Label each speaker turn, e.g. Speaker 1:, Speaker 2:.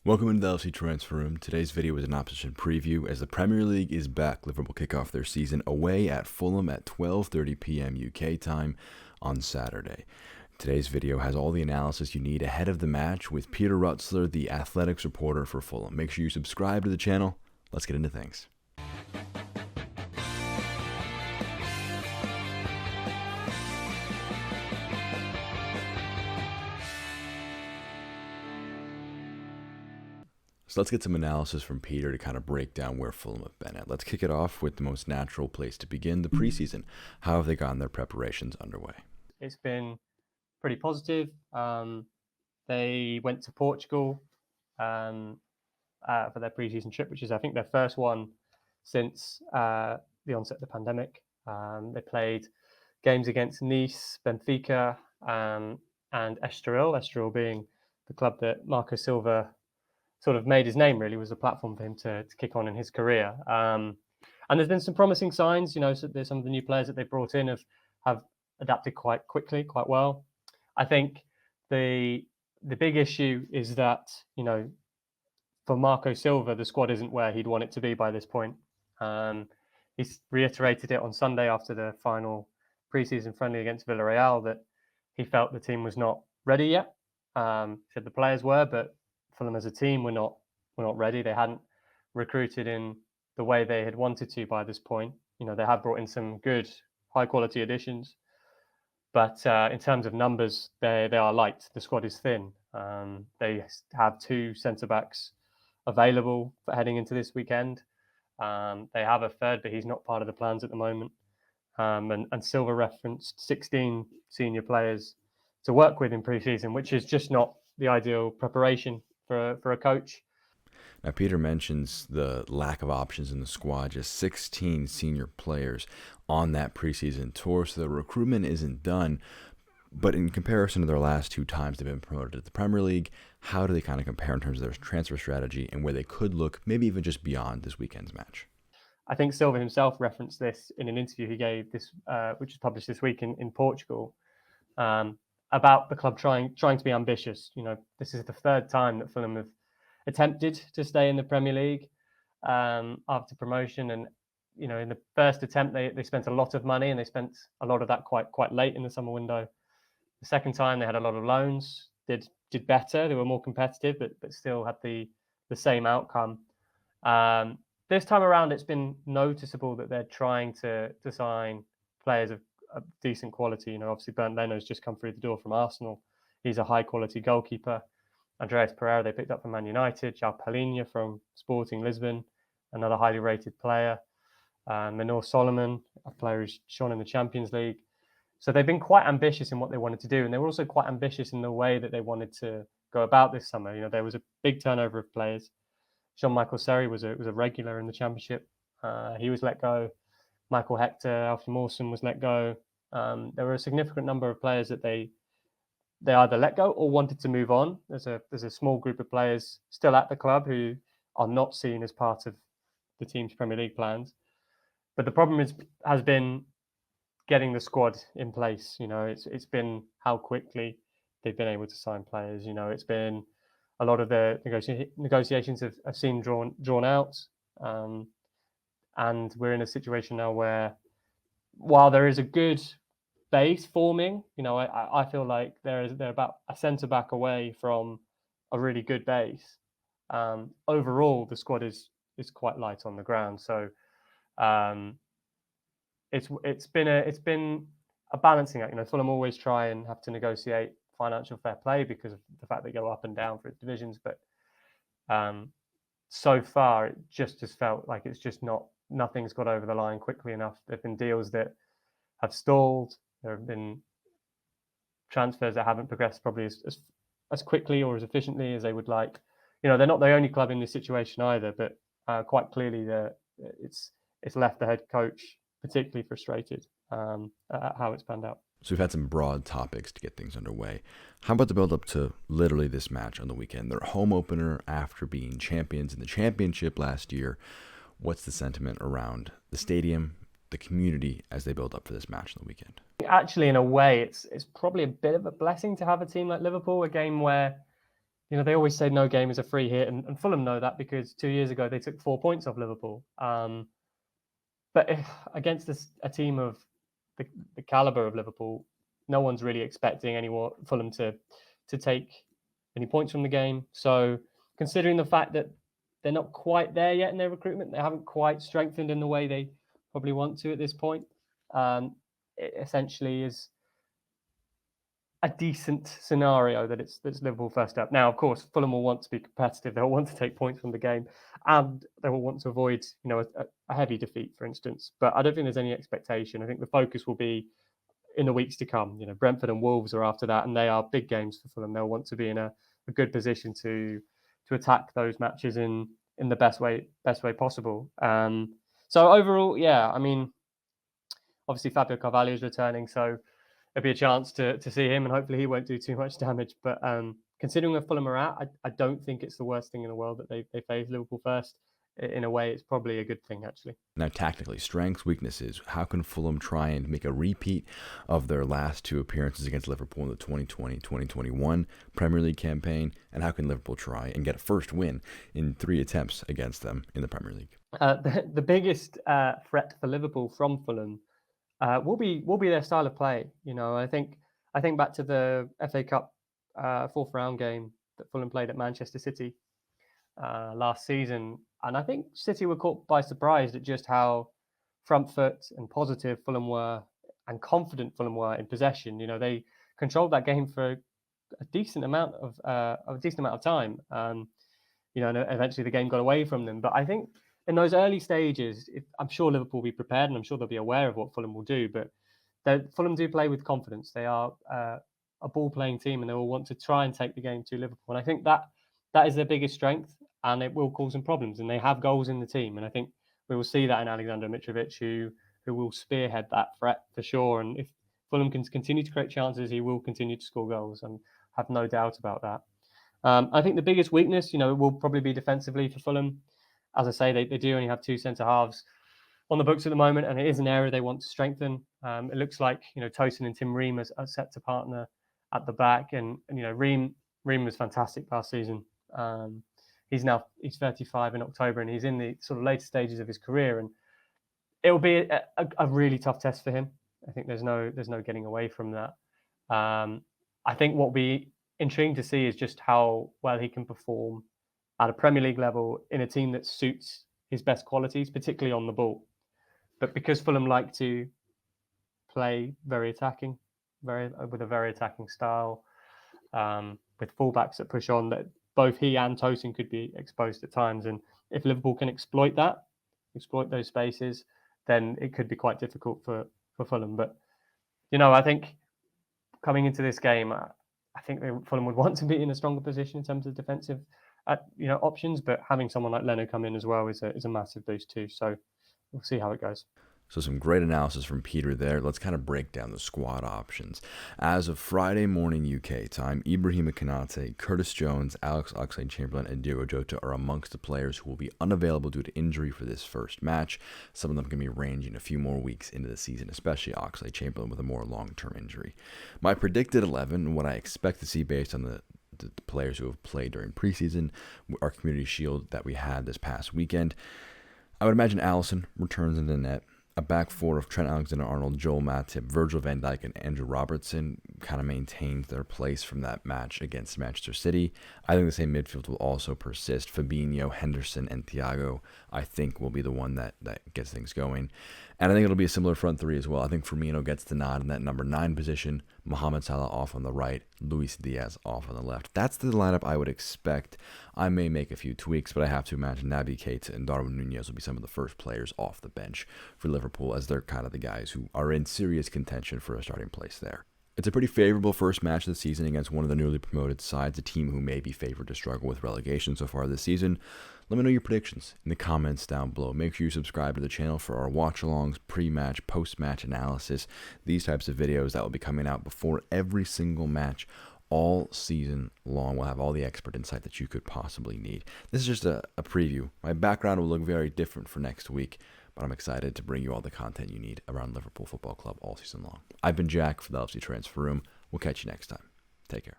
Speaker 1: Welcome into the LFC Transfer Room. Today's video is an opposition preview as the Premier League is back. Liverpool kick off their season away at Fulham at 12:30 p.m. UK time on Saturday. Today's video has all the analysis you need ahead of the match with Peter Rutzler, the athletics reporter for Fulham. Make sure you subscribe to the channel. Let's get into things. So let's get some analysis from Peter to kind of break down where Fulham have been at. Let's kick it off with the most natural place to begin, the preseason. How have they gotten their preparations underway?
Speaker 2: It's been pretty positive. They went to Portugal for their preseason trip, which is, I think, their first one since the onset of the pandemic. They played games against Nice, Benfica, and Estoril. Estoril being the club that Marco Silva sort of made his name, really, was a platform for him to kick on in his career. And there's been some promising signs. So there's some of the new players that they brought in have adapted quite quickly, quite well. I think the big issue is that, for Marco Silva, the squad isn't where he'd want it to be by this point. He's reiterated it on Sunday after the final preseason friendly against Villarreal that he felt the team was not ready yet. He said the players were, but Fulham as a team were not ready. They hadn't recruited in the way they had wanted to by this point. They had brought in some good, high quality additions, but in terms of numbers, they are light. The squad is thin. They have two centre backs available for heading into this weekend. They have a third, but he's not part of the plans at the moment. And Silva referenced 16 senior players to work with in pre-season, which is just not the ideal preparation for a coach.
Speaker 1: Now, Peter mentions the lack of options in the squad, just 16 senior players on that preseason tour, so the recruitment isn't done. But in comparison to their last two times they've been promoted to the Premier League, how do they kind of compare in terms of their transfer strategy and where they could look, maybe even just beyond this weekend's match?
Speaker 2: I think Silva himself referenced this in an interview he gave, which was published this week in Portugal, about the club trying to be ambitious. This is the third time that Fulham have attempted to stay in the Premier League after promotion, and in the first attempt they spent a lot of money, and they spent a lot of that quite late in the summer window. The second time they had a lot of loans, did better, they were more competitive, but still had the same outcome. This time around, it's been noticeable that they're trying to sign players of decent quality. Obviously Bernd Leno's just come through the door from Arsenal. He's a high quality goalkeeper. Andreas Pereira they picked up from Man United. João Palhinha from Sporting Lisbon, another highly rated player. Minor Solomon, a player who's shown in the Champions League. So they've been quite ambitious in what they wanted to do, and they were also quite ambitious in the way that they wanted to go about this summer. There was a big turnover of players. Jean-Michael Seri was a regular in the Championship. He was let go. Michael Hector, Alfie Mawson was let go. There were a significant number of players that they either let go or wanted to move on. There's a small group of players still at the club who are not seen as part of the team's Premier League plans. But the problem has been getting the squad in place. It's been how quickly they've been able to sign players. It's been a lot of the negotiations have seemed drawn out. And we're in a situation now where, while there is a good base forming, I feel like they're about a centre back away from a really good base. Overall, the squad is quite light on the ground. So it's been a balancing act. Fulham always try and have to negotiate financial fair play because of the fact they go up and down for divisions, but so far it just has felt like it's just nothing's got over the line quickly enough. There have been deals that have stalled. There have been transfers that haven't progressed probably as quickly or as efficiently as they would like. They're not the only club in this situation either, but quite clearly it's left the head coach particularly frustrated at how it's panned out.
Speaker 1: So we've had some broad topics to get things underway. How about the build-up to literally this match on the weekend? Their home opener after being champions in the championship last year. What's the sentiment around the stadium, the community, as they build up for this match on the weekend?
Speaker 2: Actually, in a way, it's probably a bit of a blessing to have a team like Liverpool, a game where they always say no game is a free hit, and Fulham know that because 2 years ago they took 4 points off Liverpool. But against a team of the caliber of Liverpool, no one's really expecting Fulham to take any points from the game. So considering the fact that they're not quite there yet in their recruitment, they haven't quite strengthened in the way they probably want to at this point. It essentially is a decent scenario that's Liverpool first up. Now, of course, Fulham will want to be competitive. They'll want to take points from the game, and they will want to avoid, a heavy defeat, for instance. But I don't think there's any expectation. I think the focus will be in the weeks to come. Brentford and Wolves are after that, and they are big games for Fulham. They'll want to be in a good position to attack those matches in the best way possible. So overall, yeah, I mean, obviously Fabio Carvalho is returning, so there'll be a chance to see him, and hopefully he won't do too much damage. But considering where Fulham are at, I don't think it's the worst thing in the world that they face Liverpool first. In a way, it's probably a good thing, actually.
Speaker 1: Now, tactically, strengths, weaknesses. How can Fulham try and make a repeat of their last 2 appearances against Liverpool in the 2020-2021 Premier League campaign? And how can Liverpool try and get a first win in 3 attempts against them in the Premier League?
Speaker 2: The biggest threat for Liverpool from Fulham will be their style of play. I think back to the FA Cup 4th round game that Fulham played at Manchester City last season, and I think City were caught by surprise at just how front foot and positive Fulham were, and confident Fulham were in possession. They controlled that game for a decent amount of time. And eventually the game got away from them. But I think in those early stages, I'm sure Liverpool will be prepared, and I'm sure they'll be aware of what Fulham will do. But Fulham do play with confidence. They are a ball-playing team, and they will want to try and take the game to Liverpool. And I think that is their biggest strength, and it will cause them problems. And they have goals in the team, and I think we will see that in Alexander Mitrovic, who will spearhead that threat for sure. And if Fulham can continue to create chances, he will continue to score goals, and have no doubt about that. I think the biggest weakness, will probably be defensively for Fulham. As I say, they do only have 2 centre halves on the books at the moment, and it is an area they want to strengthen. It looks like Tosin and Tim Ream are set to partner at the back, and Ream was fantastic last season. He's 35 in October, and he's in the sort of later stages of his career, and it will be a really tough test for him. I think there's no getting away from that. I think what will be intriguing to see is just how well he can perform at a Premier League level in a team that suits his best qualities, particularly on the ball. But because Fulham like to play very attacking, with a very attacking style, with fullbacks that push on, that both he and Tosin could be exposed at times. And if Liverpool can exploit those spaces, then it could be quite difficult for Fulham. But, I think coming into this game, I think Fulham would want to be in a stronger position in terms of defensive options, but having someone like Leno come in as well is a massive boost too. So we'll see how it goes.
Speaker 1: So some great analysis from Peter there. Let's kind of break down the squad options. As of Friday morning UK time, Ibrahima Konate, Curtis Jones, Alex Oxlade-Chamberlain, and Diogo Jota are amongst the players who will be unavailable due to injury for this first match. Some of them can be ranging a few more weeks into the season, especially Oxlade-Chamberlain with a more long-term injury. My predicted 11, what I expect to see based on the players who have played during preseason, our Community Shield that we had this past weekend. I would imagine Alisson returns into the net. A back 4 of Trent Alexander-Arnold, Joel Matip, Virgil van Dijk, and Andrew Robertson kind of maintained their place from that match against Manchester City. I think the same midfield will also persist. Fabinho, Henderson, and Thiago, I think, will be the one that gets things going. And I think it'll be a similar front 3 as well. I think Firmino gets the nod in that number 9 position, Mohamed Salah off on the right, Luis Diaz off on the left. That's the lineup I would expect. I may make a few tweaks, but I have to imagine Naby Keita and Darwin Nunez will be some of the first players off the bench for Liverpool, as they're kind of the guys who are in serious contention for a starting place there. It's a pretty favorable first match of the season against one of the newly promoted sides, a team who may be favored to struggle with relegation so far this season. Let me know your predictions in the comments down below. Make sure you subscribe to the channel for our watch-alongs, pre-match, post-match analysis, these types of videos that will be coming out before every single match all season long. We'll have all the expert insight that you could possibly need. This is just a preview. My background will look very different for next week, but I'm excited to bring you all the content you need around Liverpool Football Club all season long. I've been Jack for the LFC Transfer Room. We'll catch you next time. Take care.